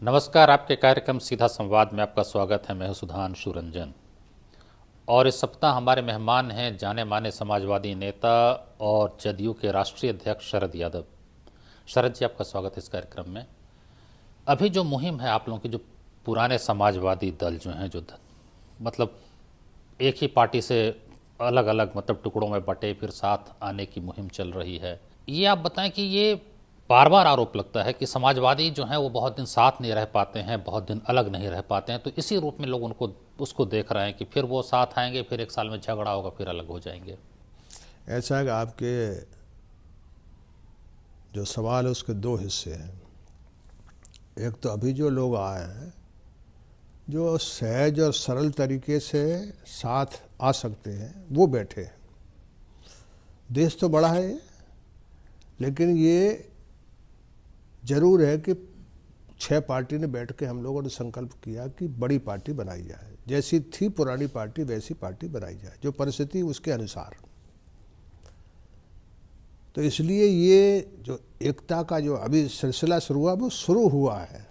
नमस्कार। आपके कार्यक्रम सीधा संवाद में आपका स्वागत है। मैं हूं सुधांशु रंजन और इस सप्ताह हमारे मेहमान हैं जाने माने समाजवादी नेता और जदयू के राष्ट्रीय अध्यक्ष शरद यादव। शरद जी, आपका स्वागत है इस कार्यक्रम में। अभी जो मुहिम है आप लोगों की, जो पुराने समाजवादी दल जो हैं, मतलब एक ही पार्टी से अलग अलग मतलब टुकड़ों में बटे फिर साथ आने की मुहिम चल रही है, ये आप बताएं कि ये बार बार आरोप लगता है कि समाजवादी जो हैं वो बहुत दिन साथ नहीं रह पाते हैं, बहुत दिन अलग नहीं रह पाते हैं, तो इसी रूप में लोग उनको उसको देख रहे हैं कि फिर वो साथ आएंगे, फिर एक साल में झगड़ा होगा, फिर अलग हो जाएंगे। ऐसा है कि आपके जो सवाल है उसके दो हिस्से हैं। एक तो अभी जो लोग आए हैं जो सहज और सरल तरीके से साथ आ सकते हैं वो बैठे हैं। देश तो बड़ा है लेकिन ये जरूर है कि 6 पार्टी ने बैठ के हम लोगों ने संकल्प किया कि बड़ी पार्टी बनाई जाए, जैसी थी पुरानी पार्टी वैसी पार्टी बनाई जाए, जो परिस्थिति उसके अनुसार। तो इसलिए ये जो एकता का जो अभी सिलसिला शुरू हुआ वो शुरू हुआ है।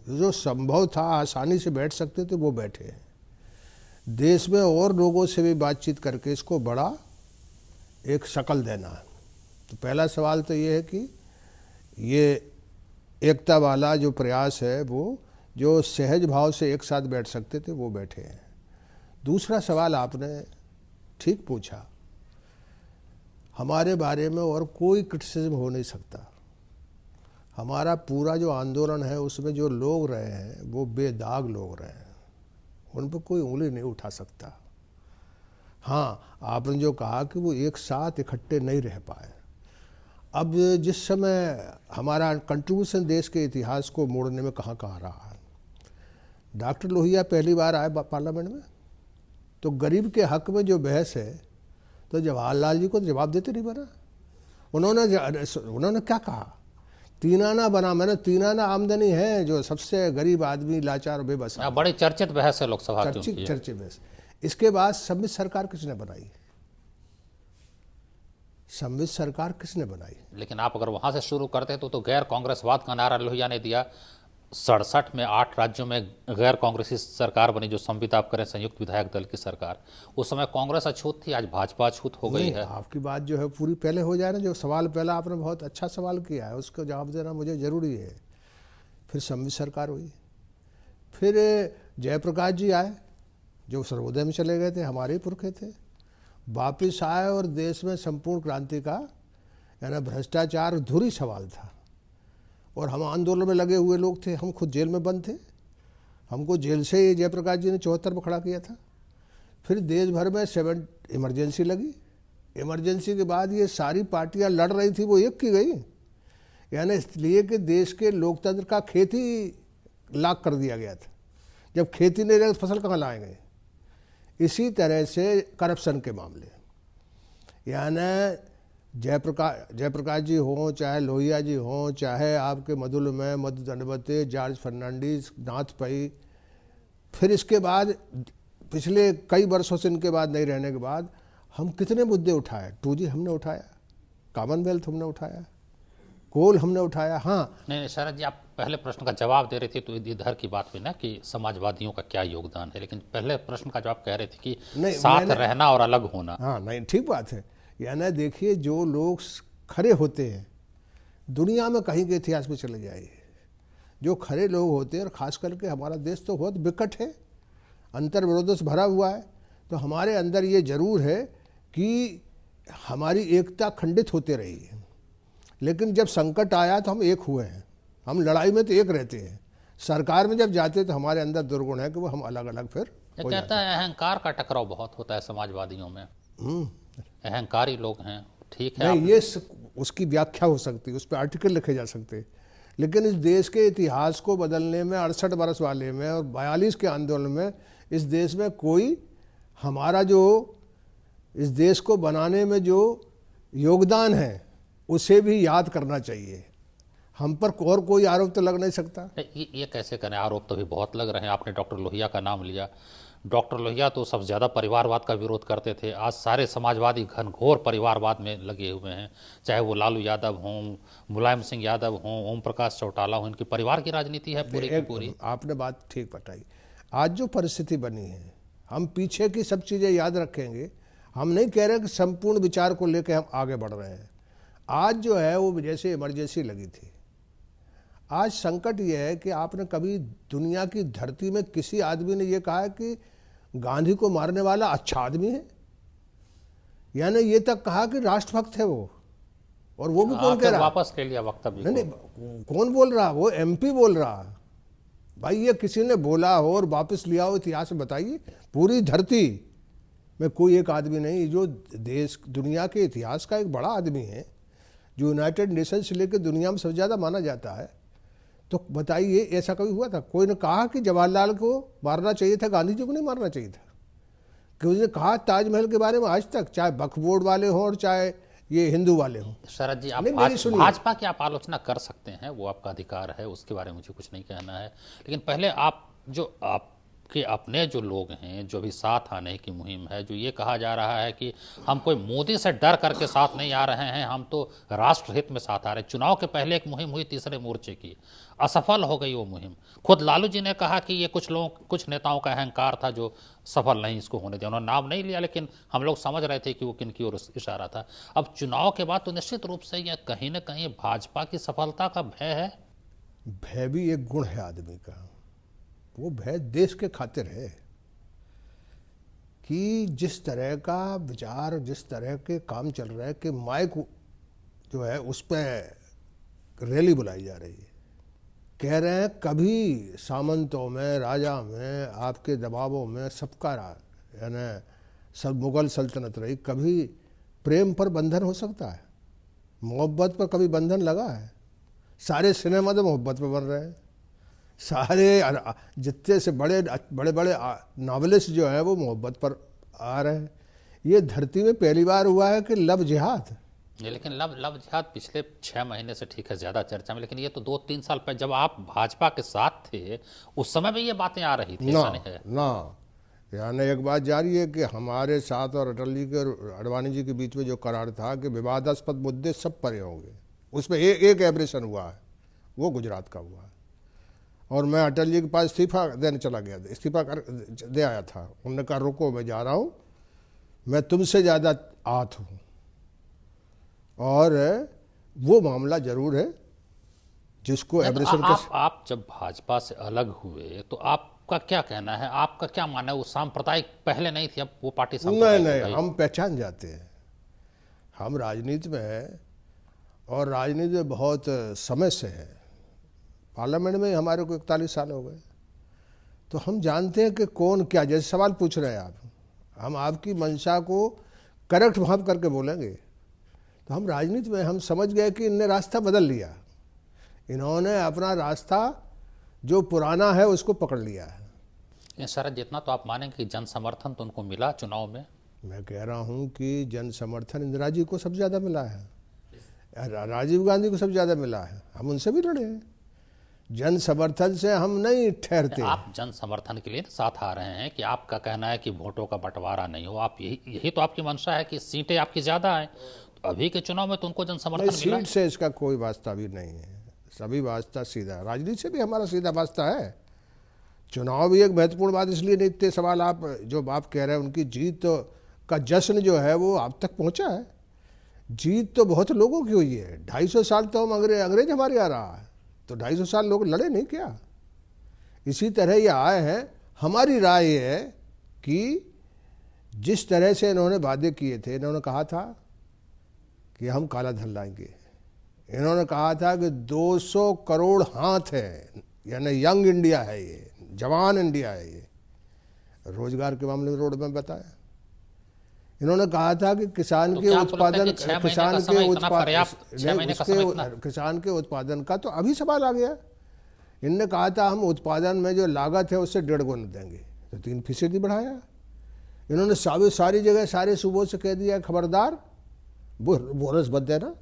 जो संभव था आसानी से बैठ सकते थे वो बैठे हैं। देश में और लोगों से भी बातचीत करके इसको बड़ा एक शक्ल देना है। तो पहला सवाल तो ये है कि ये एकता वाला जो प्रयास है वो जो सहज भाव से एक साथ बैठ सकते थे वो बैठे हैं। दूसरा सवाल आपने ठीक पूछा, हमारे बारे में और कोई क्रिटिसिज्म हो नहीं सकता। हमारा पूरा जो आंदोलन है उसमें जो लोग रहे हैं वो बेदाग लोग रहे हैं, उन पर कोई उंगली नहीं उठा सकता। हाँ, आपने जो कहा कि वो एक साथ इकट्ठे नहीं रह पाए। अब जिस समय हमारा कंट्रीब्यूशन देश के इतिहास को मोड़ने में कहाँ कहाँ रहा है। डॉक्टर लोहिया पहली बार आए पार्लियामेंट में तो गरीब के हक में जो बहस है तो जवाहरलाल जी को जवाब देते नहीं बना। उन्होंने क्या कहा, तीनाना बना। मैंने तीनाना आमदनी है जो सबसे गरीब आदमी लाचार बेबस, बड़ी चर्चित बहस है लोकसभा की। चर्चित बहस। इसके बाद सम्मिलित सरकार किसने बनाई? सम्मिलित सरकार किसने बनाई? लेकिन आप अगर वहां से शुरू करते हैं तो गैर कांग्रेसवाद का नारा लोहिया ने दिया। 67 में 8 राज्यों में गैर कांग्रेसी सरकार बनी, जो संविदा आप करें संयुक्त विधायक दल की सरकार। उस समय कांग्रेस अछूत थी, आज भाजपा अछूत हो गई है। आपकी बात जो है पूरी पहले हो जाए ना। जो सवाल पहला आपने बहुत अच्छा सवाल किया है उसको जवाब देना मुझे जरूरी है। फिर सम्मिलित सरकार हुई, फिर जयप्रकाश जी आए जो सर्वोदय में चले गए थे, हमारे ही पुरखे थे, वापिस आए और देश में संपूर्ण क्रांति का यानी भ्रष्टाचार अधूरी सवाल था। और हम आंदोलन में लगे हुए लोग थे, हम खुद जेल में बंद थे। हमको जेल से ही जयप्रकाश जी ने 74 में खड़ा किया था। फिर देश भर में 7 इमरजेंसी लगी। इमरजेंसी के बाद ये सारी पार्टियां लड़ रही थी वो एक की गई, यानी इसलिए कि देश के लोकतंत्र का खेती लाक कर दिया गया था। जब खेती नहीं रहे तो फसल कहाँ लाएंगे? इसी तरह से करप्शन के मामले, यानी जयप्रकाश जी हों, चाहे लोहिया जी हों, चाहे आपके मधुलमय, मधु दंडवते, जॉर्ज फर्नांडीज, नाथ पई, फिर इसके बाद पिछले कई वर्षों से इनके बाद नहीं रहने के बाद हम कितने मुद्दे उठाए। 2G हमने उठाया, कॉमनवेल्थ हमने उठाया, कोल हमने उठाया। हाँ नहीं शरद जी, आप पहले प्रश्न का जवाब दे रहे थे तो इधर की बात हुई ना कि समाजवादियों का क्या योगदान है, लेकिन पहले प्रश्न का जवाब कह रहे थे कि साथ रहना और अलग होना। हाँ नहीं, ठीक बात है। यानी देखिए, जो लोग खड़े होते हैं दुनिया में कहीं के इतिहास में चले जाइए, जो खड़े लोग होते हैं, और खास करके हमारा देश तो बहुत विकट है, अंतर विरोधों से भरा हुआ है। तो हमारे अंदर ये जरूर है कि हमारी एकता खंडित होते रही है, लेकिन जब संकट आया तो हम एक हुए हैं। हम लड़ाई में तो एक रहते हैं, सरकार में जब जाते हैं तो हमारे अंदर दुर्गुण है कि वो हम अलग अलग फिर हो जाते कहता है अहंकार का टकराव बहुत होता है समाजवादियों में। अहंकारी लोग हैं, ठीक है। नहीं, ये उसकी व्याख्या हो सकती है, उस पर आर्टिकल लिखे जा सकते हैं, लेकिन इस देश के इतिहास को बदलने में 68 वर्ष वाले में और 42 के आंदोलन में इस देश में कोई हमारा जो इस देश को बनाने में जो योगदान है उसे भी याद करना चाहिए। हम पर और कोई आरोप तो लग नहीं सकता। ये कैसे करें? आरोप तो भी बहुत लग रहे हैं। आपने डॉक्टर लोहिया का नाम लिया, डॉक्टर लोहिया तो सबसे ज़्यादा परिवारवाद का विरोध करते थे, आज सारे समाजवादी घनघोर परिवारवाद में लगे हुए हैं, चाहे वो लालू यादव हों, मुलायम सिंह यादव हों, ओम प्रकाश चौटाला हों, इनकी परिवार की राजनीति है पूरी की पूरी। आपने बात ठीक बताई। आज जो परिस्थिति बनी है, हम पीछे की सब चीज़ें याद रखेंगे। हम नहीं कह रहे कि संपूर्ण विचार को लेकर हम आगे बढ़ रहे हैं। आज जो है वो जैसे इमरजेंसी लगी थी। आज संकट ये है कि आपने कभी दुनिया की धरती में किसी आदमी ने ये कहा है कि गांधी को मारने वाला अच्छा आदमी है? यानी ये तक कहा कि राष्ट्रभक्त है वो, और वो भी कौन कह रहा? वापस ले लिया वक्तव्य। नहीं, कौन बोल रहा? वो एमपी बोल रहा। भाई ये किसी ने बोला हो और वापस लिया हो, इतिहास में बताइए। पूरी धरती में कोई एक आदमी नहीं जो देश दुनिया के इतिहास का एक बड़ा आदमी है, जो यूनाइटेड नेशन से लेकर दुनिया में सबसे ज़्यादा माना जाता है। तो बताइए ऐसा कभी हुआ था? कोई ने कहा कि जवाहरलाल को मारना चाहिए था, गांधी जी को नहीं मारना चाहिए था? किसी ने कहा ताजमहल के बारे में आज तक, चाहे वक्फ बोर्ड वाले हों और चाहे ये हिंदू वाले हों? शरद जी, आप भाजपा की आप आलोचना कर सकते हैं, वो आपका अधिकार है, उसके बारे में मुझे कुछ नहीं कहना है। लेकिन पहले आपके अपने जो लोग हैं, जो भी साथ आने की मुहिम है, जो ये कहा जा रहा है कि हम कोई मोदी से डर करके साथ नहीं आ रहे हैं, हम तो राष्ट्रहित में साथ आ रहे हैं। चुनाव के पहले एक मुहिम हुई तीसरे मोर्चे की, असफल हो गई वो मुहिम। खुद लालू जी ने कहा कि ये कुछ नेताओं का अहंकार था जो सफल नहीं इसको होने दिया। उन्होंने नाम नहीं लिया, लेकिन हम लोग समझ रहे थे कि वो किन की ओर इशारा था। अब चुनाव के बाद तो निश्चित रूप से यह कहीं ना कहीं भाजपा की सफलता का भय है। भय भी एक गुण है आदमी का। वो भय देश के खातिर है कि जिस तरह का विचार, जिस तरह के काम चल रहे हैं कि माइक जो है उस पर रैली बुलाई जा रही है, कह रहे हैं कभी सामंतों में, राजा में, आपके दबावों में सबका यानी सब मुगल सल्तनत रही, कभी प्रेम पर बंधन हो सकता है? मोहब्बत पर कभी बंधन लगा है? सारे सिनेमा तो मोहब्बत पर बन रहे हैं। सारे जितने से बड़े बड़े नावलिस्ट जो है वो मोहब्बत पर आ रहे हैं। ये धरती में पहली बार हुआ है कि लव जिहाद। लेकिन लव जिहाद पिछले 6 महीने से ठीक है ज़्यादा चर्चा में, लेकिन ये तो 2-3 साल पहले जब आप भाजपा के साथ थे उस समय भी ये बातें आ रही थी। ना यानी एक बात जारी है कि हमारे साथ और अटल जी के अडवाणी जी के बीच में जो करार था कि विवादास्पद मुद्दे सब परे होंगे, उसमें एक एब्रेशन हुआ है, वो गुजरात का हुआ है। और मैं अटल जी के पास इस्तीफा देने चला गया था, इस्तीफा दे आया था। उन्होंने कहा रुको, मैं जा रहा हूँ, मैं तुमसे ज़्यादा आहत हूँ। और वो मामला जरूर है जिसको एब्रेशन आप जब भाजपा से अलग हुए तो आपका क्या कहना है, आपका क्या मानना है? वो सांप्रदायिक पहले नहीं थी, अब वो पार्टी सांप्रदायिक नहीं, हम पहचान जाते हैं। हम राजनीति में हैं और राजनीति में बहुत समय से है। पार्लियामेंट में हमारे को 41 साल हो गए, तो हम जानते हैं कि कौन क्या। जैसे सवाल पूछ रहे हैं आप, हम आपकी मंशा को करेक्ट भाव करके बोलेंगे। तो हम राजनीति में हम समझ गए कि इनने रास्ता बदल लिया, इन्होंने अपना रास्ता जो पुराना है उसको पकड़ लिया है। शरद, जितना तो आप मानेंगे कि जन समर्थन तो उनको मिला चुनाव में? मैं कह रहा हूँ कि जन समर्थन इंदिरा जी को सबसे ज़्यादा मिला है, राजीव गांधी को सबसे ज़्यादा मिला है, हम उनसे भी लड़े हैं। जन समर्थन से हम नहीं ठहरते। आप जन समर्थन के लिए साथ आ रहे हैं कि आपका कहना है कि वोटों का बंटवारा नहीं हो, आप यही तो आपकी मंशा है कि सीटें आपकी ज़्यादा आए। तो अभी के चुनाव में तो उनको जन समर्थन मिला। सीट से इसका कोई वास्ता भी नहीं है, सभी वास्ता सीधा, राजनीति से भी हमारा सीधा वास्ता है। चुनाव भी एक महत्वपूर्ण बात इसलिए नहीं, इतने सवाल आप जो बात कह रहे हैं, उनकी जीत का जश्न जो है वो आप तक पहुंचा है। जीत तो बहुत लोगों की हुई है। 250 साल तो हम अंग्रेज हमारे आ रहा है, तो 250 साल लोग लड़े नहीं क्या? इसी तरह ये आए हैं। हमारी राय है कि जिस तरह से इन्होंने वादे किए थे, इन्होंने कहा था कि हम काला धन लाएंगे, इन्होंने कहा था कि 200 करोड़ हाथ है, यानी यंग इंडिया है, ये जवान इंडिया है। ये रोजगार के मामले में रोड में बताया। इन्होंने कहा था कि किसान के उत्पादन किसान के उत्पादन का तो अभी सवाल आ गया। इनने कहा था हम उत्पादन में जो लागत है उससे 1.5 गुना देंगे, तो 3% बढ़ाया। इन्होंने सारी जगह सारे सूबों से कह दिया खबरदार बोनस बद देना।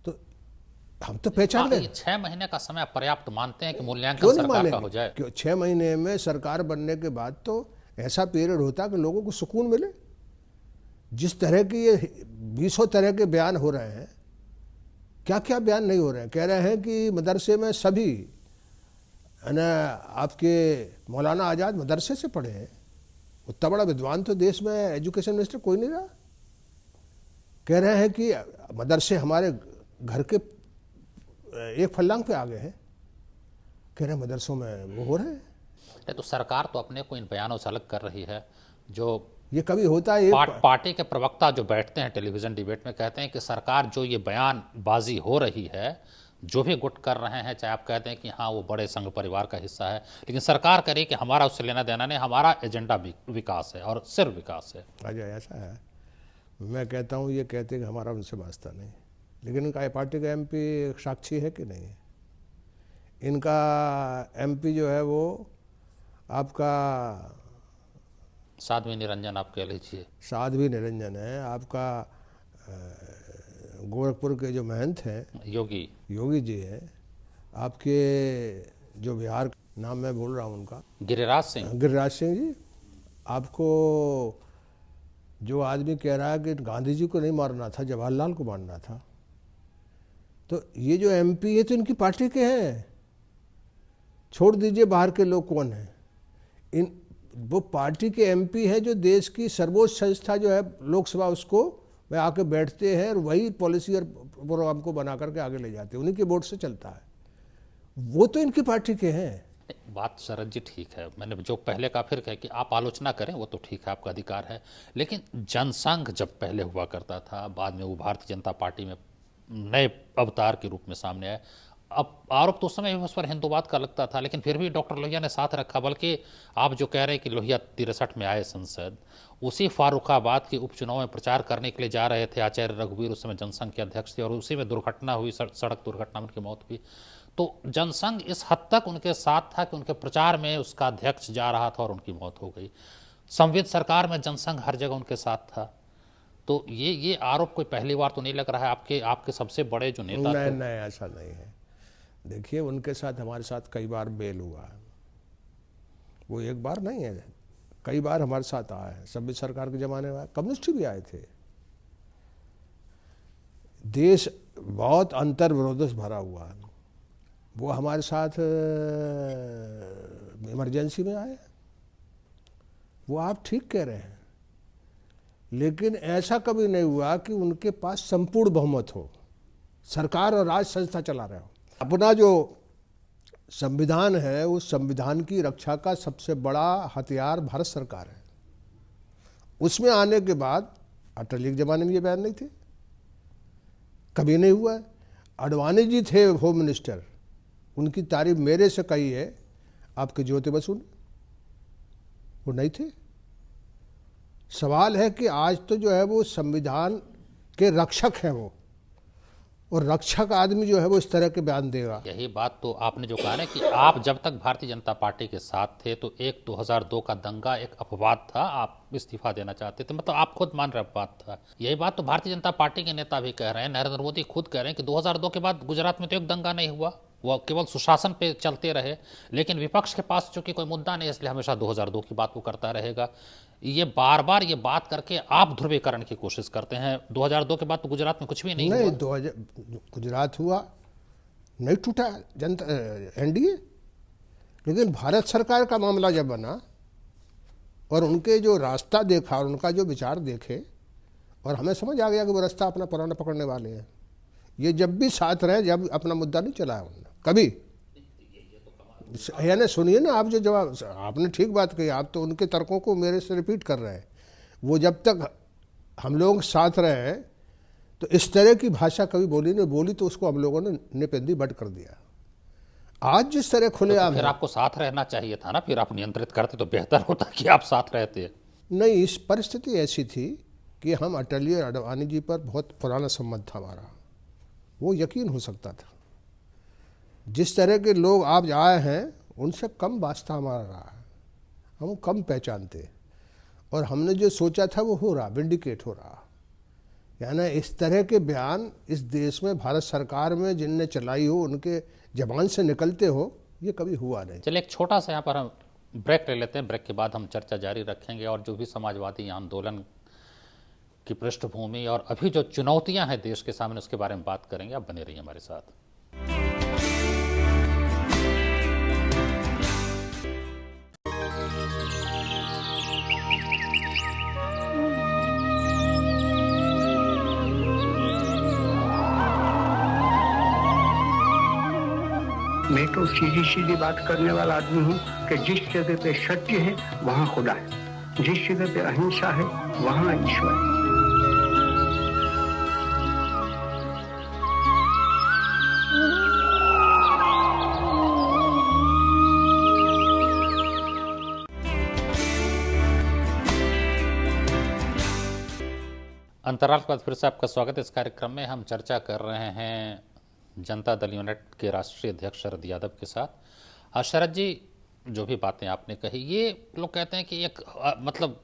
तो हम तो पहचान गए। ये 6 महीने का समय पर्याप्त मानते हैं कि मूल्यांकन क्यों नहीं सरकार का मानेंगे? हो जाए? क्यों 6 महीने में सरकार बनने के बाद तो ऐसा पीरियड होता है कि लोगों को सुकून मिले। जिस तरह की ये 20 तरह के बयान हो रहे हैं, क्या क्या बयान नहीं हो रहे हैं। कह रहे हैं कि मदरसे में सभी है ना, आपके मौलाना आज़ाद मदरसे से पढ़े हैं। उतना बड़ा विद्वान तो देश में एजुकेशन मिनिस्टर कोई नहीं रहा। कह रहे हैं कि मदरसे हमारे घर के एक फर्लांग पे आ गए हैं। कह रहे हैं मदरसों में वो हो रहे हैं। नहीं, तो सरकार तो अपने को इन बयानों से अलग कर रही है। जो ये कभी होता है पार्टी के प्रवक्ता जो बैठते हैं टेलीविजन डिबेट में, कहते हैं कि सरकार जो ये बयानबाजी हो रही है, जो भी गुट कर रहे हैं, चाहे आप कहते हैं कि हाँ वो बड़े संघ परिवार का हिस्सा है, लेकिन सरकार करे कि हमारा उससे लेना देना नहीं, हमारा एजेंडा विकास है और सिर्फ विकास है। अजय ऐसा है। मैं कहता हूँ ये कहते कि हमारा उनसे वास्ता नहीं, लेकिन इनका पार्टी का एमपी साक्षी है कि नहीं? इनका एमपी जो है वो आपका साध्वी निरंजन आप कह लीजिए। साध्वी निरंजन है। आपका गोरखपुर के जो महंत हैं योगी जी हैं। आपके जो बिहार, नाम मैं भूल रहा हूँ उनका, गिरिराज सिंह जी। आपको जो आदमी कह रहा है कि गांधी जी को नहीं मारना था, जवाहरलाल को मारना था। तो ये जो एमपी है तो इनकी पार्टी के हैं। छोड़ दीजिए बाहर के लोग कौन हैं, इन वो पार्टी के एमपी हैं जो देश की सर्वोच्च संस्था जो है लोकसभा, उसको में आके बैठते हैं और वही पॉलिसी और प्रोग्राम को बना करके आगे ले जाते हैं। उन्हीं के वोट से चलता है। वो तो इनकी पार्टी के हैं। बात शरद जी ठीक है, मैंने जो पहले का फिर कहा कि आप आलोचना करें वो तो ठीक है, आपका अधिकार है, लेकिन जनसंघ जब पहले हुआ करता था, बाद में वो भारतीय जनता पार्टी में नए अवतार के रूप में सामने आए। अब आरोप तो उस समय भी उस पर हिंदूवाद का लगता था, लेकिन फिर भी डॉक्टर लोहिया ने साथ रखा। बल्कि आप जो कह रहे हैं कि लोहिया 63 में आए संसद, उसी फारुखाबाद के उपचुनाव में प्रचार करने के लिए जा रहे थे आचार्य रघुवीर, उस समय जनसंघ के अध्यक्ष थे, और उसी में दुर्घटना हुई, सड़क दुर्घटना में उनकी मौत हुई। तो जनसंघ इस हद तक उनके साथ था कि उनके प्रचार में उसका अध्यक्ष जा रहा था और उनकी मौत हो गई। संविद सरकार में जनसंघ हर जगह उनके साथ था। तो ये आरोप कोई पहली बार तो नहीं लग रहा है। आपके सबसे बड़े जो नेता थे। नहीं, ऐसा नहीं है। देखिए, उनके साथ हमारे साथ कई बार मेल हुआ है। वो एक बार नहीं है, कई बार हमारे साथ आए हैं। संविद सरकार के ज़माने में कम्युनिस्ट भी आए थे। देश बहुत अंतर विरोध से भरा हुआ है। वो हमारे साथ इमरजेंसी में आए। वो आप ठीक कह रहे हैं, लेकिन ऐसा कभी नहीं हुआ कि उनके पास संपूर्ण बहुमत हो, सरकार और राज संस्था चला रहे हो। अपना जो संविधान है, उस संविधान की रक्षा का सबसे बड़ा हथियार भारत सरकार है। उसमें आने के बाद अटल जी के जमाने में ये बयान नहीं थे, कभी नहीं हुआ है। अडवाणी जी थे होम मिनिस्टर, उनकी तारीफ मेरे से कही है आपके ज्योति बसु ने, वो नहीं थे। सवाल है कि आज तो जो है वो संविधान के रक्षक हैं वो, और रक्षक आदमी जो है वो इस तरह के बयान देगा। यही बात तो आपने जो कहा ना कि आप जब तक भारतीय जनता पार्टी के साथ थे तो एक 2002 का दंगा एक अपवाद था, आप इस्तीफा देना चाहते थे, मतलब आप खुद मान रहे अपवाद था। यही बात तो भारतीय जनता पार्टी के नेता भी कह रहे हैं, नरेंद्र मोदी खुद कह रहे हैं कि 2002 के बाद गुजरात में तो एक दंगा नहीं हुआ, वो केवल सुशासन पे चलते रहे। लेकिन विपक्ष के पास चूंकि कोई मुद्दा नहीं, इसलिए हमेशा 2002 की बात वो करता रहेगा। ये बार बार ये बात करके आप ध्रुवीकरण की कोशिश करते हैं। 2002 के बाद तो गुजरात में कुछ भी नहीं हुआ। गुजरात हुआ, नहीं टूटा जनता एनडीए, लेकिन भारत सरकार का मामला जब बना और उनके जो रास्ता देखा और उनका जो विचार देखे, और हमें समझ आ गया कि वो रास्ता अपना पुराना पकड़ने वाले हैं। ये जब भी साथ रहे, जब अपना मुद्दा नहीं चलाया उन्होंने कभी। यानी सुनिए ना, आप जो जवाब, आपने ठीक बात कही, आप तो उनके तर्कों को मेरे से रिपीट कर रहे हैं। वो जब तक हम लोग साथ रहे हैं तो इस तरह की भाषा कभी बोली नहीं, बोली तो उसको हम लोगों ने निपेंदी बट कर दिया। आज जिस तरह खुले आम, फिर आपको साथ रहना चाहिए था ना, फिर आप नियंत्रित करते तो बेहतर होता कि आप साथ रहते। नहीं, इस परिस्थिति ऐसी थी कि हम अटल और अडवाणी जी पर बहुत पुराना संबंध था हमारा, वो यकीन हो सकता था। जिस तरह के लोग आज आए हैं उनसे कम वास्ता हमारा रहा है, हम कम पहचानते, और हमने जो सोचा था वो हो रहा, विंडिकेट हो रहा। यानी इस तरह के बयान इस देश में भारत सरकार में जिनने चलाई हो, उनके जबान से निकलते हो, ये कभी हुआ नहीं। चलिए एक छोटा सा यहाँ पर हम ब्रेक ले लेते हैं। ब्रेक के बाद हम चर्चा जारी रखेंगे और जो भी समाजवादी आंदोलन की पृष्ठभूमि और अभी जो चुनौतियां हैं देश के सामने उसके बारे में बात करेंगे। आप बने रहिए हमारे साथ। मैं तो सीधी सीधी बात करने वाला आदमी हूँ कि जिस जगह पे सत्य है वहाँ खुदा है, जिस जगह पे अहिंसा है वहाँ ईश्वर है। अंतराल के बाद फिर से आपका स्वागत है इस कार्यक्रम में। हम चर्चा कर रहे हैं जनता दल यूनाइटेड के राष्ट्रीय अध्यक्ष शरद यादव के साथ। शरद जी, जो भी बातें आपने कही, ये लोग कहते हैं कि एक मतलब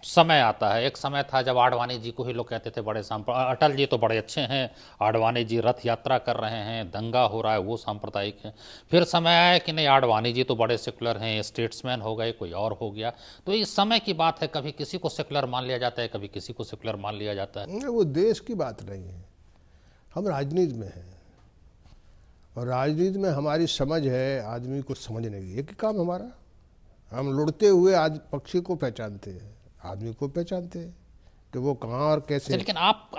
समय आता है, एक समय था जब आडवाणी जी को ही लोग कहते थे बड़े अटल जी तो बड़े अच्छे हैं, आडवाणी जी रथ यात्रा कर रहे हैं, दंगा हो रहा है वो सांप्रदायिक है। फिर समय आया कि नहीं, आडवाणी जी तो बड़े सेकुलर हैं, स्टेट्समैन हो गए, कोई और हो गया। तो इस समय की बात है, कभी किसी को सेकुलर मान लिया जाता है, कभी किसी को सेकुलर मान लिया जाता है। वो देश की बात नहीं है, हम राजनीति में हैं और राजनीति में हमारी समझ है आदमी को समझने की। एक ही काम हमारा, हम लुढ़ते हुए आज पक्षी को पहचानते हैं, आदमी को पहचानते हैं कि वो कहाँ और कैसे। लेकिन आप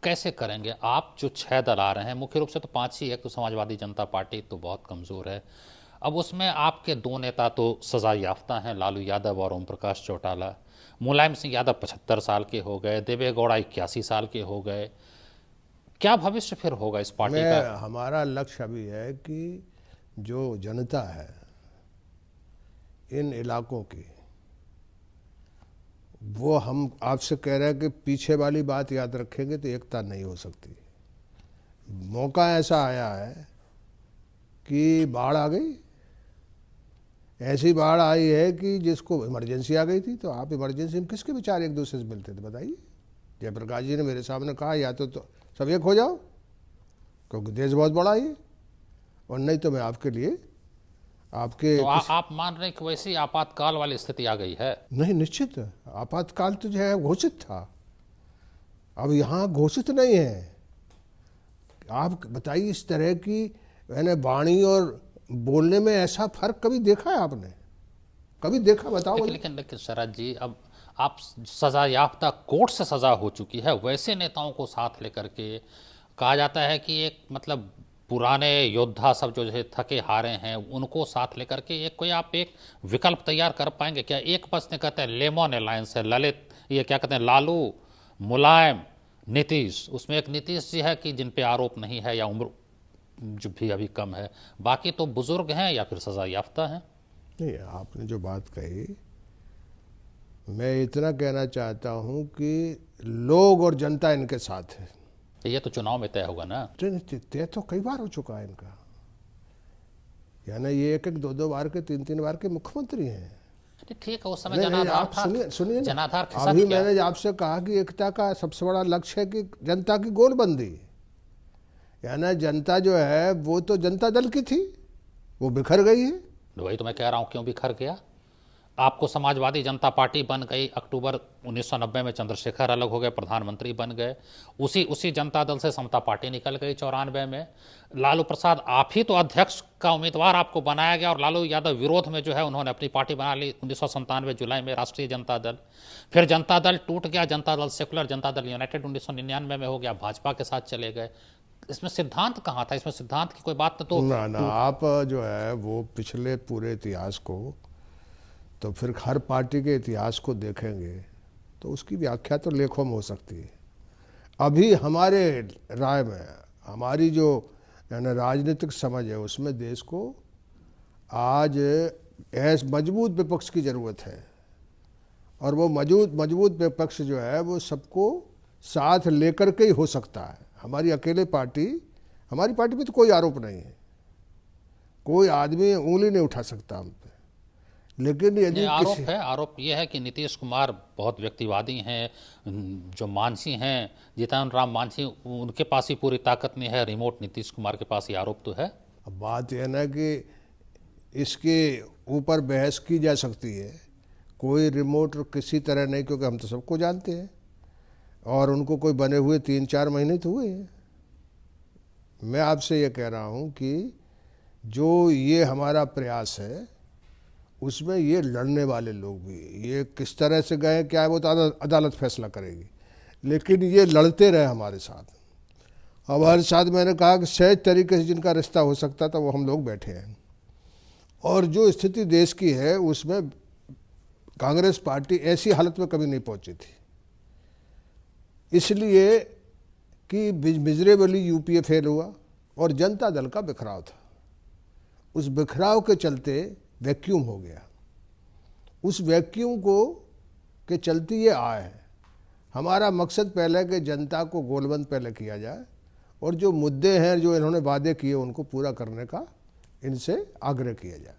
कैसे करेंगे? आप जो 6 दल आ रहे हैं, मुख्य रूप से तो 5 ही, एक तो समाजवादी जनता पार्टी तो बहुत कमज़ोर है। अब उसमें आपके 2 नेता तो सजा याफ्ता हैं, लालू यादव और ओम प्रकाश चौटाला। मुलायम सिंह यादव 75 साल के हो गए, देवे गौड़ा 81 साल के हो गए। क्या भविष्य फिर होगा इस पार्टी का? हमारा लक्ष्य अभी है कि जो जनता है इन इलाकों की, वो हम आपसे कह रहे हैं कि पीछे वाली बात याद रखेंगे तो एकता नहीं हो सकती। मौका ऐसा आया है कि बाढ़ आ गई, ऐसी बाढ़ आई है कि जिसको इमरजेंसी आ गई थी। तो आप इमरजेंसी में किसके विचार एक दूसरे से मिलते थे बताइए? जयप्रकाश जी ने मेरे सामने कहा या तो सब एक हो जाओ क्योंकि देश बहुत बड़ा है, और नहीं तो मैं आपके लिए आपके तो आप मान रहे हैं कि वैसी आपातकाल वाली स्थिति आ गई है? नहीं, निश्चित आपातकाल तो जो है घोषित था, अब यहाँ घोषित नहीं है। आप बताइए, इस तरह की मैंने वाणी और बोलने में ऐसा फर्क कभी देखा है आपने? कभी देखा बताओ? लेकिन शरद जी, अब आप सजा याफ्ता, कोर्ट से सजा हो चुकी है, वैसे नेताओं को साथ लेकर के कहा जाता है कि एक मतलब पुराने योद्धा सब जो है थके हारे हैं, उनको साथ लेकर के एक कोई आप एक विकल्प तैयार कर पाएंगे क्या? एक बस ने कहते हैं लेमन अलायंस है, ललित ये क्या कहते हैं, लालू, मुलायम, नीतीश। उसमें एक नीतीश जी है कि जिन पे आरोप नहीं है या उम्र जो भी अभी कम है, बाकी तो बुजुर्ग हैं या फिर सजा याफ्ता हैं। नहीं, आपने जो बात कही, मैं इतना कहना चाहता हूं कि लोग और जनता इनके साथ है। ये तो चुनाव में तय होगा ना? तय तो कई बार हो चुका है इनका, यानी ये एक 2 बार के 3 बार के मुख्यमंत्री हैं। ठीक है, उस समय जनाधार था। सुनिए जनाधार अभी मैंने आपसे कहा कि एकता का सबसे बड़ा लक्ष्य है कि जनता की गोलबंदी, यानी जनता जो है वो तो जनता दल की थी, वो बिखर गई है। वही तो मैं कह रहा हूं, क्यों बिखर गया? आपको समाजवादी जनता पार्टी बन गई, अक्टूबर 1990 में चंद्रशेखर अलग हो गए, प्रधानमंत्री बन गए। उसी जनता दल से समता पार्टी निकल गई 94 में। लालू प्रसाद, आप ही तो अध्यक्ष का उम्मीदवार आपको बनाया गया और लालू यादव विरोध में जो है उन्होंने अपनी पार्टी बना ली 1997 जुलाई में, राष्ट्रीय जनता दल। फिर जनता दल टूट गया, जनता दल सेकुलर, जनता दल यूनाइटेड 1999 में हो गया, भाजपा के साथ चले गए। इसमें सिद्धांत कहाँ था? इसमें सिद्धांत की कोई बात तो ना आप जो है वो पिछले पूरे इतिहास को, तो फिर हर पार्टी के इतिहास को देखेंगे तो उसकी व्याख्या तो लेखों में हो सकती है। अभी हमारे राय में, हमारी जो यानी राजनीतिक समझ है, उसमें देश को आज ऐसे मजबूत विपक्ष की ज़रूरत है, और वो मजबूत विपक्ष जो है वो सबको साथ लेकर के ही हो सकता है। हमारी अकेले पार्टी, हमारी पार्टी में तो कोई आरोप नहीं है, कोई आदमी उंगली नहीं उठा सकता हम पे, लेकिन ये यदि आरोप किसी है, आरोप ये है कि नीतीश कुमार बहुत व्यक्तिवादी हैं, जो मांझी हैं जीतन राम मांझी, उनके पास ही पूरी ताकत नहीं है, रिमोट नीतीश कुमार के पास, ये आरोप तो है। अब बात यह ना कि इसके ऊपर बहस की जा सकती है, कोई रिमोट किसी तरह नहीं, क्योंकि हम तो सबको जानते हैं और उनको कोई बने हुए 3-4 महीने तो हुए हैं। मैं आपसे ये कह रहा हूँ कि जो ये हमारा प्रयास है उसमें ये लड़ने वाले लोग भी, ये किस तरह से गए क्या है वो तो अदालत फैसला करेगी, लेकिन ये लड़ते रहे हमारे साथ। हमारे साथ मैंने कहा कि सहज तरीके से जिनका रिश्ता हो सकता था वो हम लोग बैठे हैं, और जो स्थिति देश की है उसमें कांग्रेस पार्टी ऐसी हालत में कभी नहीं पहुंची थी, इसलिए कि मिजरेबली यूपीए फेल हुआ और जनता दल का बिखराव था। उस बिखराव के चलते वैक्यूम हो गया, उस वैक्यूम को के चलते ये आए हैं। हमारा मकसद पहले कि जनता को गोलबंद पहले किया जाए और जो मुद्दे हैं जो इन्होंने वादे किए उनको पूरा करने का इनसे आग्रह किया जाए।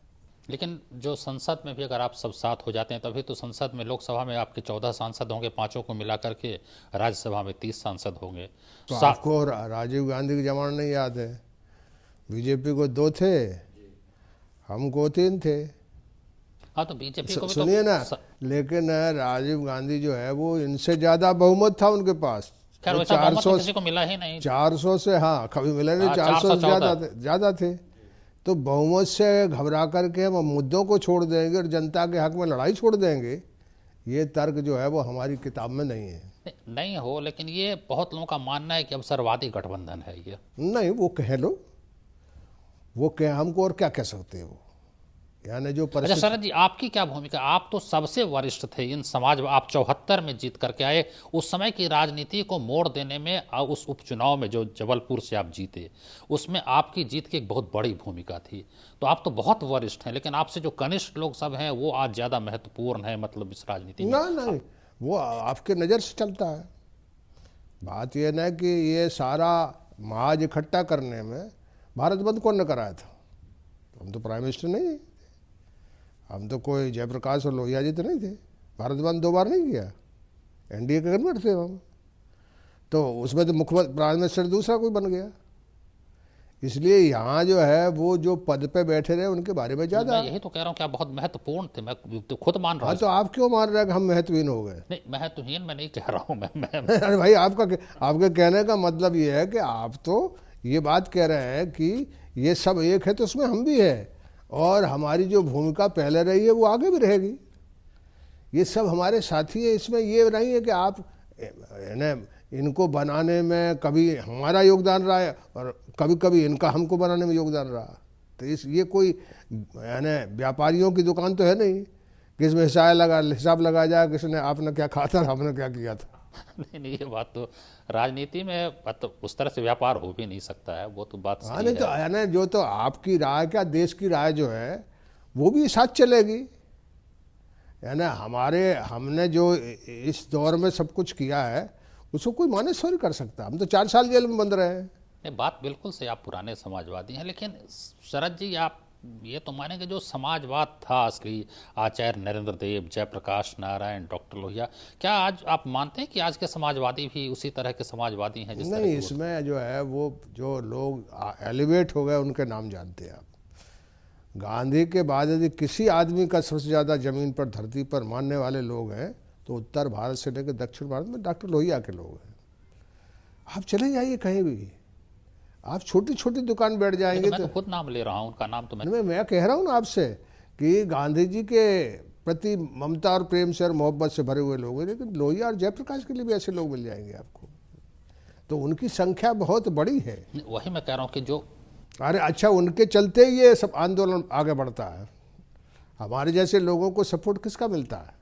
लेकिन जो संसद में भी अगर आप सब साथ हो जाते हैं तभी तो संसद में, लोकसभा में आपके 14 सांसद होंगे, 5 को मिला करके, राज्यसभा में 30 सांसद होंगे। तो आपको राजीव गांधी के जमाना नहीं याद है? बीजेपी को 2 थे, हमको 3 थे। हाँ तो बीजेपी को भी सुनिए तो ना, लेकिन राजीव गांधी जो है वो इनसे ज्यादा बहुमत था उनके पास। खैर वैसा बहुमत तो किसी को मिला ही नहीं। 400 से, हाँ कभी मिला नहीं, 400 से ज्यादा थे। तो बहुमत से घबरा करके हम मुद्दों को छोड़ देंगे और जनता के हक में लड़ाई छोड़ देंगे, ये तर्क जो है वो हमारी किताब में नहीं है। नहीं हो, लेकिन ये बहुत लोगों का मानना है कि अवसरवादी गठबंधन है ये। नहीं, वो कह लो, वो कह, हमको और क्या कह सकते हो, यानी जो अच्छा शरद जी, आपकी क्या भूमिका? आप तो सबसे वरिष्ठ थे इन समाज, आप 74 में जीत करके आए, उस समय की राजनीति को मोड़ देने में, उस उपचुनाव में जो जबलपुर से आप जीते उसमें आपकी जीत की एक बहुत बड़ी भूमिका थी। तो आप तो बहुत वरिष्ठ हैं, लेकिन आपसे जो कनिष्ठ लोग सब हैं वो आज ज़्यादा महत्वपूर्ण है, मतलब इस राजनीति में। नहीं, वो आपके नज़र से चलता है। बात यह ना कि ये सारा महाज इकट्ठा करने में भारत बंद कौन ने कराया था? हम तो प्राइम मिनिस्टर नहीं, हम तो कोई जयप्रकाश और लोहिया जी तो नहीं थे। भारत बंद 2 बार नहीं किया, एनडीए के गवर्नमेंट थे हम, तो उसमें तो मुख्यमंत्री प्राइम मिनिस्टर दूसरा कोई बन गया। इसलिए यहाँ जो है वो जो पद पे बैठे रहे उनके बारे में ज़्यादा, यही तो कह रहा हूँ कि आप बहुत महत्वपूर्ण थे, मैं तो खुद मान रहा हूँ। तो आप क्यों मान रहे हैं कि हम महत्वहीन हो गए? नहीं, महत्वहीन मैं नहीं कह रहा हूँ मैं अरे भाई, आपके कहने का मतलब ये है कि आप तो ये बात कह रहे हैं कि ये सब एक है तो उसमें हम भी है, और हमारी जो भूमिका पहले रही है वो आगे भी रहेगी। ये सब हमारे साथी है, इसमें ये नहीं है कि आप इनको बनाने में कभी हमारा योगदान रहा है और कभी कभी इनका हमको बनाने में योगदान रहा। तो ये कोई यानी व्यापारियों की दुकान तो है नहीं कि इसमें हिसाब लगाया जाए किसने, आपने क्या खाया था, हमने क्या किया था। नहीं, ये बात तो राजनीति में मतलब उस तरह से व्यापार हो भी नहीं सकता है, वो तो बात सही नहीं, तो यानी जो तो आपकी राय, क्या देश की राय जो है वो भी साथ चलेगी। यानी हमने जो इस दौर में सब कुछ किया है उसको कोई माने थोड़ी कर सकता। हम तो 4 साल जेल में बंद रहे हैं। नहीं, बात बिल्कुल से, आप पुराने समाजवादी हैं, लेकिन शरद जी आप ये तो मानेंगे जो समाजवाद था असली, आचार्य नरेंद्र देव, जयप्रकाश नारायण, डॉक्टर लोहिया, क्या आज आप मानते हैं कि आज के समाजवादी भी उसी तरह के समाजवादी हैं? नहीं, इसमें जो है वो जो लोग एलिवेट हो गए उनके नाम जानते हैं आप। गांधी के बाद यदि किसी आदमी का सबसे ज़्यादा ज़मीन पर धरती पर मानने वाले लोग हैं तो उत्तर भारत से लेकर दक्षिण भारत में डॉक्टर लोहिया के लोग हैं। आप चले जाइए कहीं भी, आप छोटी छोटी दुकान बैठ जाएंगे। मैं तो खुद नाम ले रहा हूँ, उनका नाम तो मैं कह रहा हूँ ना आपसे कि गांधी जी के प्रति ममता और प्रेम से और मोहब्बत से भरे हुए लोग हैं, लेकिन लोहिया और जयप्रकाश के लिए भी ऐसे लोग मिल जाएंगे आपको, तो उनकी संख्या बहुत बड़ी है। वही मैं कह रहा हूँ कि जो, अरे अच्छा, उनके चलते ये सब आंदोलन आगे बढ़ता है। हमारे जैसे लोगों को सपोर्ट किसका मिलता है?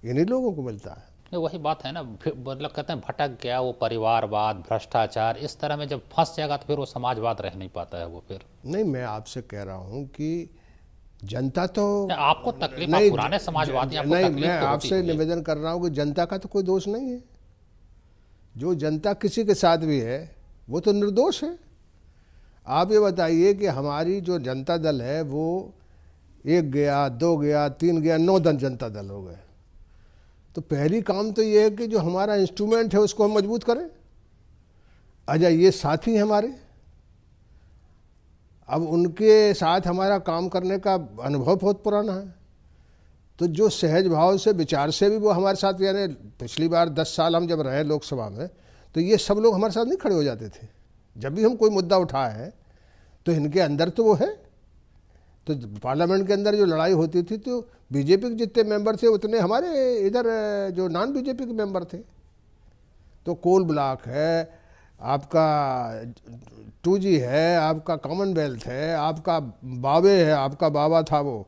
इन्हीं लोगों को मिलता है। वही बात है ना, मतलब कहते हैं भटक गया वो परिवारवाद, भ्रष्टाचार, इस तरह में जब फंस जाएगा तो फिर वो समाजवाद रह नहीं पाता है वो फिर। नहीं, मैं आपसे कह रहा हूँ कि जनता तो आपको तकलीफ नहीं, पुराने समाजवादी आपको नहीं, तकलीफ मैं तो आपसे निवेदन कर रहा हूँ कि जनता का तो कोई दोष नहीं है। जो जनता किसी के साथ भी है वो तो निर्दोष है। आप ये बताइए कि हमारी जो जनता दल है वो 1 गया, 2 गया, 3 गया, 9 जनता दल हो गए। तो पहली काम तो ये है कि जो हमारा इंस्ट्रूमेंट है उसको हम मजबूत करें। अच्छा, ये साथी हैं हमारे, अब उनके साथ हमारा काम करने का अनुभव बहुत पुराना है, तो जो सहज भाव से विचार से भी वो हमारे साथ, यानी पिछली बार 10 साल हम जब रहे लोकसभा में, तो ये सब लोग हमारे साथ नहीं खड़े हो जाते थे। जब भी हम कोई मुद्दा उठाए हैं तो इनके अंदर तो वो है। तो पार्लियामेंट के अंदर जो लड़ाई होती थी तो बीजेपी के जितने मेंबर थे उतने हमारे इधर जो नॉन बीजेपी के मेंबर थे। तो कोल ब्लॉक है, आपका 2G है, आपका कॉमनवेल्थ है, आपका बावे है, आपका बाबा था वो,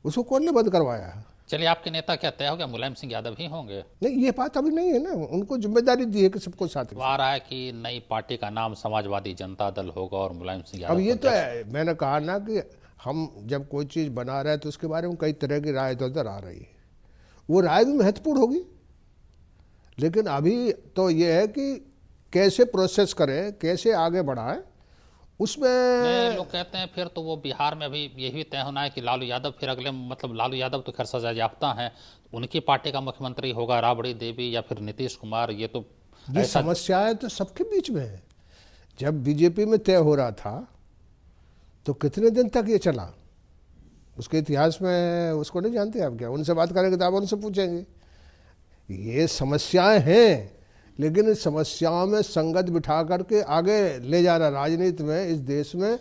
उसको कौन ने बंद करवाया? चलिए, आपके नेता क्या तय हो गया? मुलायम सिंह यादव ही होंगे? नहीं, ये बात अभी नहीं है ना, उनको जिम्मेदारी दी है कि सबको साथ में। आ रहा है कि नई पार्टी का नाम समाजवादी जनता दल होगा और मुलायम सिंह यादव अब ये को तो है, मैंने कहा ना कि हम जब कोई चीज़ बना रहे हैं तो उसके बारे में कई तरह की राय इधर उधर आ रही है, वो राय भी महत्वपूर्ण होगी, लेकिन अभी तो ये है कि कैसे प्रोसेस करें, कैसे आगे बढ़ाएं, उसमें लोग कहते हैं फिर तो वो बिहार में अभी यही तय होना है कि लालू यादव फिर अगले, मतलब लालू यादव तो खैर सजा याफ्ता हैं, उनकी पार्टी का मुख्यमंत्री होगा, राबड़ी देवी या फिर नीतीश कुमार। ये तो ये समस्याएं तो सबके बीच में है। जब बीजेपी में तय हो रहा था तो कितने दिन तक ये चला, उसके इतिहास में उसको नहीं जानते आप क्या? उनसे बात करेंगे तो आप उनसे पूछेंगे। ये समस्याएं हैं, लेकिन इस समस्याओं में संगत बिठा करके आगे ले जाना, राजनीति में इस देश में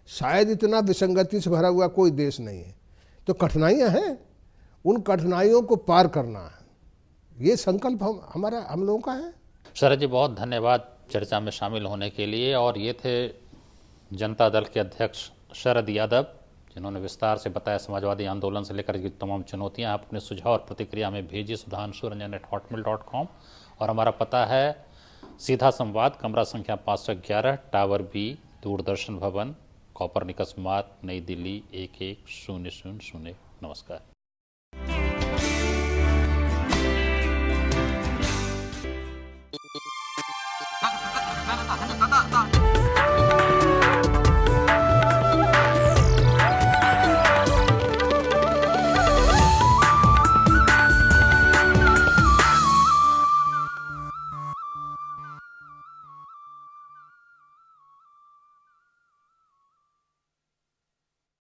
शायद इतना विसंगति से भरा हुआ कोई देश नहीं है। तो कठिनाइयां हैं, उन कठिनाइयों को पार करना है, ये संकल्प हम लोगों का है। शरद जी, बहुत धन्यवाद चर्चा में शामिल होने के लिए। और ये थे जनता दल के अध्यक्ष शरद यादव, जिन्होंने विस्तार से बताया समाजवादी आंदोलन से लेकर की तमाम चुनौतियां। आप अपने सुझाव और प्रतिक्रिया में भेजिए sudhanshuranjan@hotmail.com और हमारा पता है सीधा संवाद, कमरा संख्या 511, टावर बी, दूरदर्शन भवन, कॉपरनिकस मार्ग, नई दिल्ली 110000। नमस्कार।